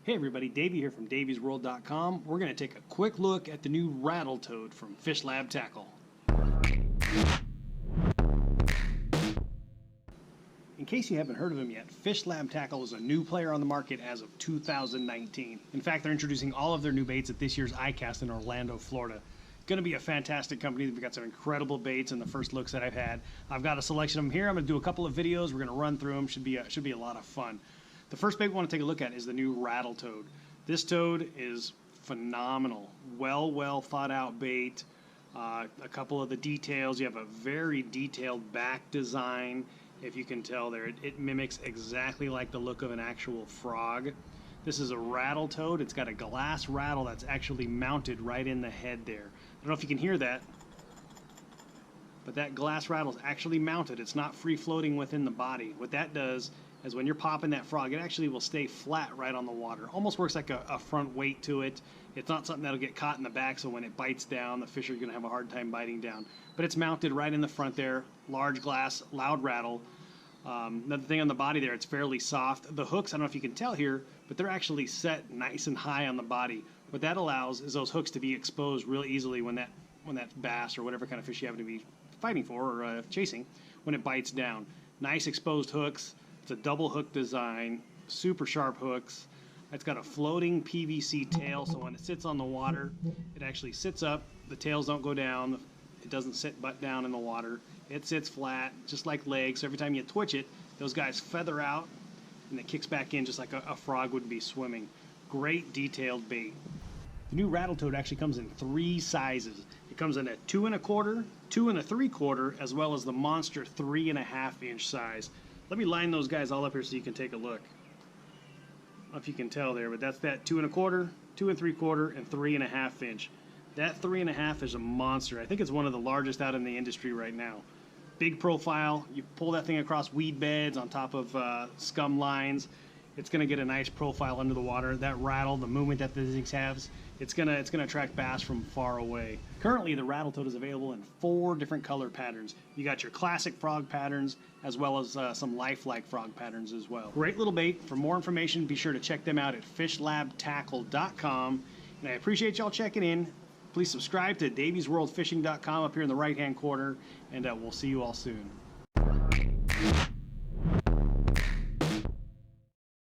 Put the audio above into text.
Hey everybody, Davey here from daviesworld.com. We're going to take a quick look at the new Rattle Toad from FishLab Tackle. In case you haven't heard of him yet, FishLab Tackle is a new player on the market as of 2019. In fact, they're introducing all of their new baits at this year's ICAST in Orlando, Florida. Going to be a fantastic company. They've got some incredible baits in the first looks that I've had. I've got a selection of them here. I'm going to do a couple of videos. We're going to run through them. Should be a lot of fun. The first bait we want to take a look at is the new Rattle Toad. This toad is phenomenal. Well thought out bait. A couple of the details. You have a very detailed back design. If you can tell there, it mimics exactly like the look of an actual frog. This is a rattle toad. It's got a glass rattle that's actually mounted right in the head there. I don't know if you can hear that, but that glass rattle is actually mounted. It's not free floating within the body. What that does is when you're popping that frog, it actually will stay flat right on the water. Almost works like a front weight to it. It's not something that'll get caught in the back, so when it bites down, the fish are going to have a hard time biting down. But it's mounted right in the front there. Large glass, loud rattle. Another thing on the body there, it's fairly soft. The hooks, I don't know if you can tell here, but they're actually set nice and high on the body. What that allows is those hooks to be exposed real easily when that bass or whatever kind of fish you happen to be fighting for or chasing, when it bites down. Nice exposed hooks. It's a double hook design, super sharp hooks. It's got a floating PVC tail, so when it sits on the water, it actually sits up. The tails don't go down. It doesn't sit butt down in the water. It sits flat, just like legs. So every time you twitch it, those guys feather out, and it kicks back in just like a frog would be swimming. Great detailed bait. The new Rattle Toad actually comes in 3 sizes. It comes in a 2 1/4, 2 3/4, as well as the monster 3 1/2 inch size. Let me line those guys all up here so you can take a look. I don't know if you can tell there, but that's that 2 1/4, 2 3/4, and 3 1/2 inch. That 3 1/2 is a monster. I think it's one of the largest out in the industry right now. Big profile. You pull that thing across weed beds on top of scum lines. It's going to get a nice profile under the water. That rattle, the movement that the things has, it's going to attract bass from far away. Currently, the Rattle Toad is available in 4 different color patterns. You got your classic frog patterns, as well as some lifelike frog patterns as well. Great little bait. For more information, be sure to check them out at FishLabTackle.com. And I appreciate y'all checking in. Please subscribe to daviesworldfishing.com up here in the right-hand corner, and we'll see you all soon.